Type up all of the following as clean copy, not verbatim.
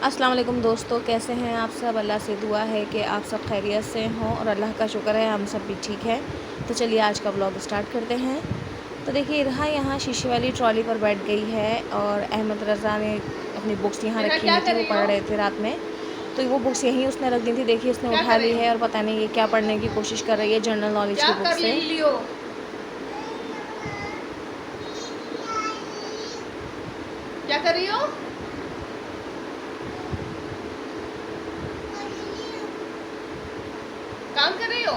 अस्सलाम वालेकुम दोस्तों, कैसे हैं आप सब। अल्लाह से दुआ है कि आप सब खैरियत से हों और अल्लाह का शुक्र है हम सब भी ठीक हैं। तो चलिए आज का व्लॉग स्टार्ट करते हैं। तो देखिए इरहा यहाँ शीशे वाली ट्रॉली पर बैठ गई है और अहमद रज़ा ने अपनी बुक्स यहाँ इरहा रखी क्या हुई कर थी, वो रही पढ़ हो? रहे थे रात में। तो वो बुक्स यहीं उसने रख दी थी। देखिए इसने क्या उठा कर रही ली हो? है और पता नहीं ये क्या पढ़ने की कोशिश कर रही है जनरल नॉलेज क्या की बुक कर से। लियो? क्या कर रही हो? काम कर रही हो?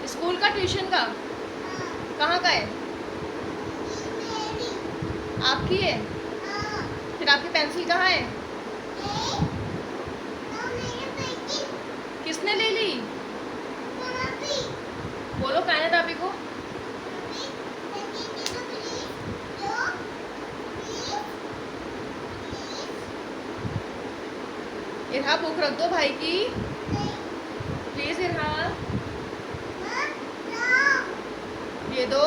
स्कूल का, ट्यूशन का? कहाँ का है? आपकी है? फिर आपकी पेंसिल कहाँ है? किसने ले ली? बोलो कहाँ है दाबी को? इरहा बुक रख दो भाई की। प्लीज इरहा, ये दो।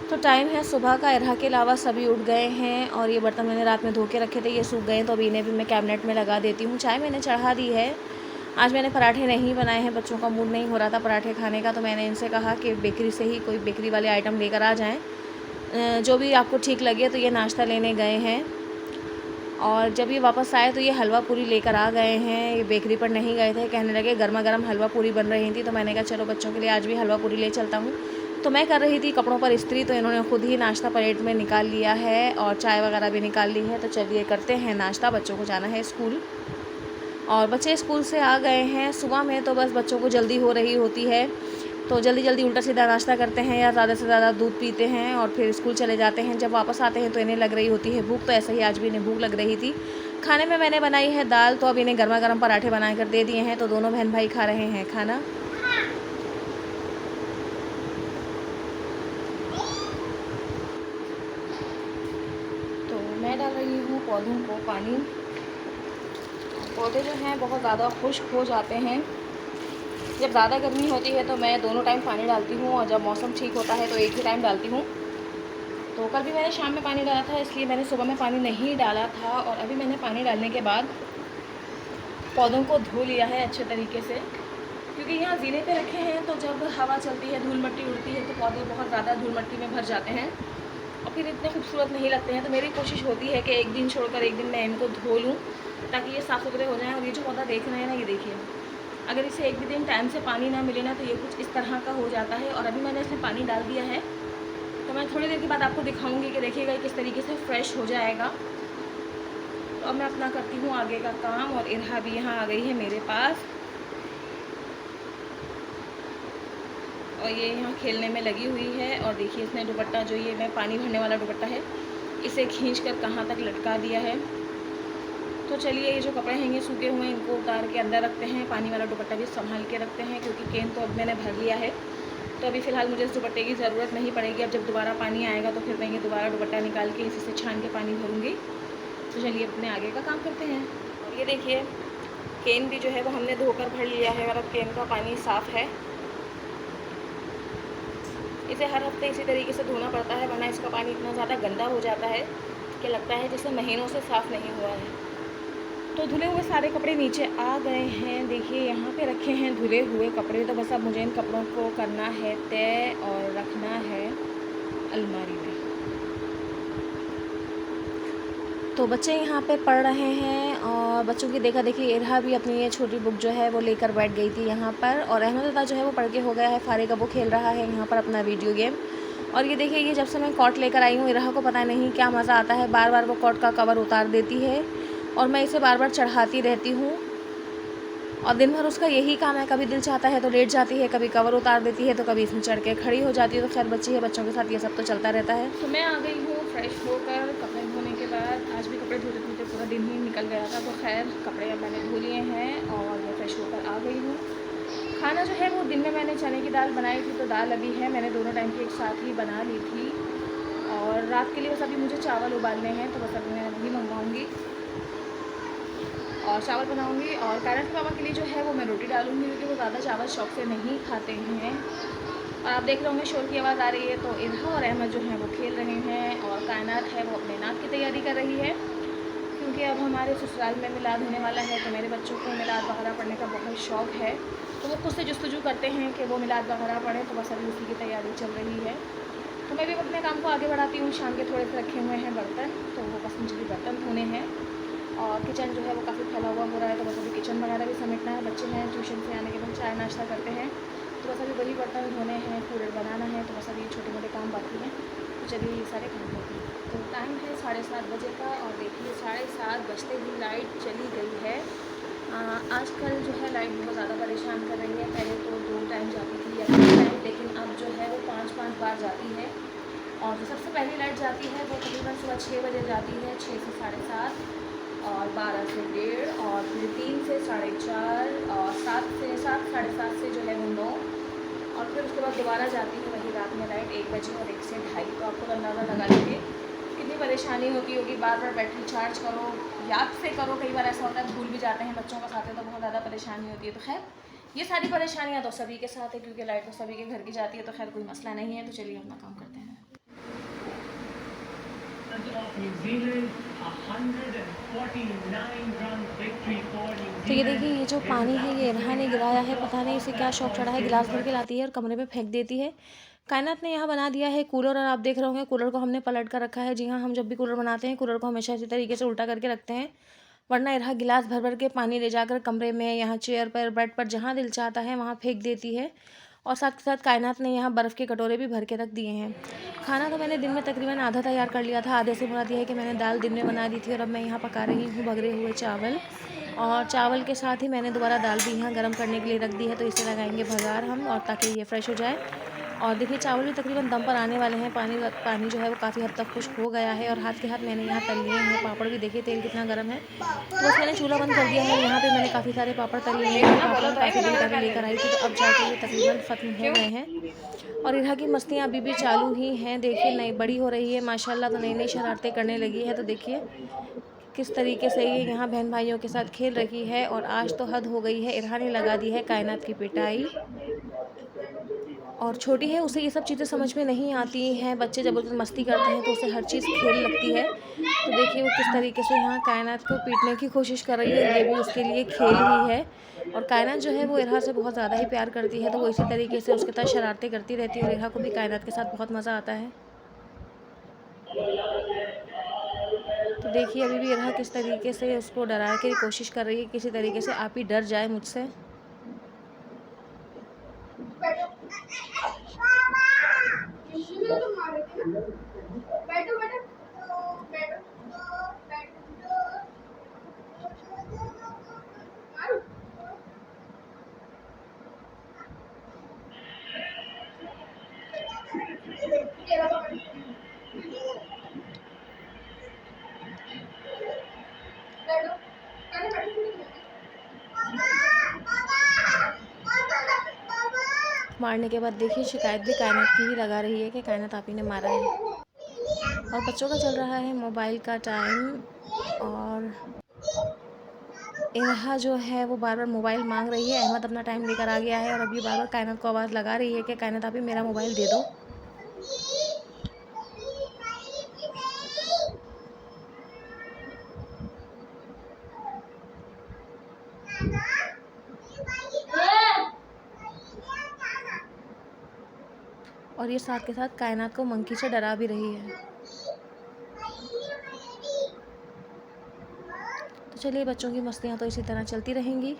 तो टाइम है सुबह का। इरहा के अलावा सभी उठ गए हैं और ये बर्तन मैंने रात में धो के रखे थे, ये सूख गए हैं तो अभी इन्हें भी मैं कैबिनेट में लगा देती हूँ। चाय मैंने चढ़ा दी है। आज मैंने पराठे नहीं बनाए हैं, बच्चों का मूड नहीं हो रहा था पराठे खाने का, तो मैंने इनसे कहा कि बेकरी से ही कोई बेकरी वाले आइटम लेकर आ जाएँ, जो भी आपको ठीक लगे। तो ये नाश्ता लेने गए हैं और जब ये वापस आए तो ये हलवा पूरी लेकर आ गए हैं। ये बेकरी पर नहीं गए थे, कहने लगे गर्मा गर्म हलवा पूरी बन रही थी, तो मैंने कहा चलो बच्चों के लिए आज भी हलवा पूरी ले चलता हूँ। तो मैं कर रही थी कपड़ों पर इस्त्री, तो इन्होंने खुद ही नाश्ता प्लेट में निकाल लिया है और चाय वगैरह भी निकाल ली है। तो चलिए करते हैं नाश्ता, बच्चों को जाना है स्कूल और बच्चे स्कूल से आ गए हैं। सुबह में तो बस बच्चों को जल्दी हो रही होती है, तो जल्दी जल्दी उल्टा सीधा नाश्ता करते हैं या ज़्यादा से ज़्यादा दूध पीते हैं और फिर स्कूल चले जाते हैं। जब वापस आते हैं तो इन्हें लग रही होती है भूख, तो ऐसे ही आज भी इन्हें भूख लग रही थी। खाने में मैंने बनाई है दाल, तो अब इन्हें गर्मा गर्म पराठे बना कर दे दिए हैं, तो दोनों बहन भाई खा रहे हैं खाना। तो मैं डाल रही हूँ पौधों को पानी। पौधे जो हैं बहुत ज़्यादा खुश्क हो जाते हैं। जब ज़्यादा गर्मी होती है तो मैं दोनों टाइम पानी डालती हूँ और जब मौसम ठीक होता है तो एक ही टाइम डालती हूँ। तो कल भी मैंने शाम में पानी डाला था, इसलिए मैंने सुबह में पानी नहीं डाला था और अभी मैंने पानी डालने के बाद पौधों को धो लिया है अच्छे तरीके से, क्योंकि यहाँ जीने पे रखे हैं तो जब हवा चलती है धूल मिट्टी उड़ती है तो पौधे बहुत ज़्यादा धूल मिट्टी में भर जाते हैं और फिर इतने खूबसूरत नहीं लगते हैं। तो मेरी कोशिश होती है कि एक दिन छोड़कर एक दिन मैं इनको धो लूँ ताकि ये साफ़ सुथरे हो जाएँ। और ये जो पौधा देख रहे हैं ना, ये देखिए, अगर इसे एक भी दिन टाइम से पानी ना मिले ना तो ये कुछ इस तरह का हो जाता है। और अभी मैंने इसमें पानी डाल दिया है, तो मैं थोड़ी देर के बाद आपको दिखाऊंगी कि देखिएगा किस तरीके से फ्रेश हो जाएगा। तो अब मैं अपना करती हूँ आगे का काम और इरहा भी यहाँ आ गई है मेरे पास और ये यहाँ खेलने में लगी हुई है। और देखिए इसने दुपट्टा, जो ये मैं पानी भरने वाला दुपट्टा है, इसे खींच कर कहाँ तक लटका दिया है। तो चलिए ये जो कपड़े हैं ये सूखे हुए हैं, इनको उतार के अंदर रखते हैं। पानी वाला दुपट्टा भी संभाल के रखते हैं क्योंकि केन तो अब मैंने भर लिया है, तो अभी फ़िलहाल मुझे इस दुपट्टे की ज़रूरत नहीं पड़ेगी। अब जब दोबारा पानी आएगा तो फिर मैं ये दोबारा दुपट्टा निकाल के इसी से छान के पानी भरूँगी। तो चलिए अपने आगे का काम करते हैं। और ये देखिए केन भी जो है वो हमने धोकर भर लिया है और अब केन का पानी साफ़ है। इसे हर हफ्ते इसी तरीके से धोना पड़ता है, वरना इसका पानी इतना ज़्यादा गंदा हो जाता है कि लगता है जैसे महीनों से साफ़ नहीं हुआ है। तो धुले हुए सारे कपड़े नीचे आ गए हैं। देखिए यहाँ पे रखे हैं धुले हुए कपड़े। तो बस अब मुझे इन कपड़ों को करना है तय और रखना है अलमारी में। तो बच्चे यहाँ पे पढ़ रहे हैं और बच्चों की देखा देखी इरहा भी अपनी ये छोटी बुक जो है वो लेकर बैठ गई थी यहाँ पर। और अहमद रज़ा जो है वो पढ़ के हो गया है फारिग, वो खेल रहा है यहाँ पर अपना वीडियो गेम। और ये देखिए ये जब से मैं कॉट लेकर आई हूँ, इरहा को पता नहीं क्या मज़ा आता है, बार बार वो कॉट का कवर उतार देती है और मैं इसे बार बार चढ़ाती रहती हूँ। और दिन भर उसका यही काम है, कभी दिल चाहता है तो लेट जाती है, कभी कवर उतार देती है, तो कभी इसमें चढ़ के खड़ी हो जाती है। तो खैर बच्ची है, बच्चों के साथ ये सब तो चलता रहता है। तो मैं आ गई हूँ फ्रेश होकर कपड़े धोने के बाद। आज भी कपड़े धोते धोते पूरा दिन ही निकल गया था, तो खैर कपड़े अब मैंने धो लिए हैं और मैं फ्रेश होकर आ गई हूँ। खाना जो है वो दिन में मैंने चने की दाल बनाई थी, तो दाल अभी है, मैंने दोनों टाइम की एक साथ ही बना ली थी। और रात के लिए बस अभी मुझे चावल उबालने हैं, तो बस अभी मैं वही मंगवाऊँगी और चावल बनाऊंगी। और पेरेंट्स पापा के लिए जो है वो मैं रोटी डालूंगी, क्योंकि वो ज़्यादा चावल शौक से नहीं खाते हैं। और आप देख रहे होंगे शोर की आवाज़ आ रही है, तो इरहा और अहमद जो हैं वो खेल रहे हैं और कायनात है वो अपने नात की तैयारी कर रही है, क्योंकि अब हमारे ससुराल में मिलाद होने वाला है। तो मेरे बच्चों को मिलाद वगैरह पढ़ने का बहुत शौक़ है, तो वो खुद से जस्तजू करते हैं कि वो मिलाद वगैरह पढ़ें, तो बस अभी उसी की तैयारी चल रही है। तो मैं भी अपने काम को आगे बढ़ाती हूँ। शाम के थोड़े से रखे हुए हैं बर्तन, तो वो बस मुझे भी बर्तन धोने हैं और किचन जो है वो काफ़ी फैला हुआ हो रहा है, तो बस अभी किचन वगैरह भी समेटना है। बच्चे हैं ट्यूशन से आने के बाद चाय नाश्ता करते हैं, तो बस अभी वही बर्तन धोने हैं, पूरे बनाना है, तो बस अभी छोटे मोटे काम बाकी हैं। तो चलिए ये सारे काम करते हैं। तो टाइम है 7:30 बजे का और देखिए 7:30 बजते ही लाइट चली गई है। आजकल जो है लाइट बहुत ज़्यादा परेशान कर रही है। पहले तो 2 टाइम जाती थी या 3 टाइम, लेकिन अब जो है वो 5-5 बार जाती है। और जो सबसे पहली लाइट जाती है वो तकरीबन सुबह 6 बजे जाती है, 6 से 7:30 और 12 से 1:30 और फिर 3 से 4:30 और 7 से 7 साढ़े 7 से जो है वो 9 और फिर उसके बाद दोबारा जाती है वही रात में लाइट 1 बजे और 1 से 2:30। तो आपको अंदाज़ा लगा लीजिए कितनी परेशानी होती होगी। बार बार बैटरी चार्ज करो, याद से करो, कई बार ऐसा होता है भूल भी जाते हैं बच्चों के साथ है, तो बहुत ज़्यादा परेशानी होती है। तो खैर ये सारी परेशानियाँ तो सभी के साथ है, क्योंकि लाइट तो सभी के घर की जाती है, तो खैर कोई मसला नहीं है। तो चलिए अपना काम करते हैं। तो ये देखिए ये जो पानी है ये इरहा ने गिराया है, पता नहीं इसे क्या शौक चढ़ा है, गिलास भर के लाती है और कमरे में फेंक देती है। कायनात ने यहाँ बना दिया है कूलर और आप देख रहे होंगे कूलर को हमने पलट कर रखा है। जी हाँ, हम जब भी कूलर बनाते हैं कूलर को हमेशा इसी तरीके से उल्टा करके रखते हैं, वरना इरहा गिलास भर भर के पानी ले जाकर कमरे में, यहाँ चेयर पर, बेड पर, जहाँ दिल चाहता है वहाँ फेंक देती है। और साथ के साथ कायनात ने यहाँ बर्फ़ के कटोरे भी भर के रख दिए हैं। खाना तो मैंने दिन में तकरीबन आधा तैयार कर लिया था, आधे से मुराद ये है कि मैंने दाल दिन में बना दी थी और अब मैं यहाँ पका रही हूँ भगरे हुए चावल। और चावल के साथ ही मैंने दोबारा दाल भी यहाँ गर्म करने के लिए रख दी है, तो इसे लगाएंगे भगार हम और ताकि ये फ्रेश हो जाए। और देखिए चावल भी तकरीबन दम पर आने वाले हैं। पानी जो है वो काफ़ी हद तक खुश्क हो गया है और हाथ के हाथ मैंने यहाँ तल लिए हैं। पापड़ भी देखिए तेल कितना गर्म है, तो बस मैंने चूल्हा बंद कर दिया है। यहाँ पे मैंने काफ़ी सारे पापड़ तल लिए हैं, पापड़ मैं काफ़ी दिन पहले लेकर आई थी, तो अब जाके ये तकरीबन ख़त्म हो गए हैं। और इरहा की मस्तियाँ अभी भी चालू ही हैं। देखिए नई बड़ी हो रही है माशाल्लाह, तो नई नई शरारतें करने लगी है। तो देखिए किस तरीके से ये यहाँ बहन भाइयों के साथ खेल रही है। और आज तो हद हो गई है, इरहा ने लगा दी है कायनात की पिटाई। और छोटी है, उसे ये सब चीज़ें समझ में नहीं आती हैं। बच्चे जब मस्ती करते हैं तो उसे हर चीज़ खेल लगती है। तो देखिए वो किस तरीके से यहाँ कायनात को पीटने की कोशिश कर रही है, ये भी उसके लिए खेल ही है। और कायनात जो है वो इरहा से बहुत ज़्यादा ही प्यार करती है, तो वो इसी तरीके से उसके साथ शरारतें करती रहती है और इरहा को भी कायनात के साथ बहुत मज़ा आता है। तो देखिए अभी भी इरहा किस तरीके से उसको डरा के कोशिश कर रही है, किसी तरीके से आप ही डर जाए मुझसे। मारने के बाद देखिए शिकायत भी कायनात की ही लगा रही है कि कायनात आप ही ने मारा है। और बच्चों का चल रहा है मोबाइल का टाइम और इरहा जो है वो बार बार मोबाइल मांग रही है। अहमद अपना टाइम लेकर आ गया है और अब ये बार बार कायनात को आवाज़ लगा रही है कि कायनात आप ही मेरा मोबाइल दे दो। और ये साथ के साथ कायनात को मंकी से डरा भी रही है। तो चलिए बच्चों की मस्तियाँ तो इसी तरह चलती रहेंगी।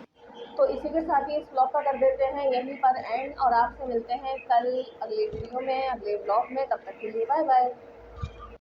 तो इसी के साथ ही इस ब्लॉग का कर देते हैं यहीं पर एंड और आपसे मिलते हैं कल अगले वीडियो में, अगले ब्लॉग में। तब तक के लिए बाय बाय।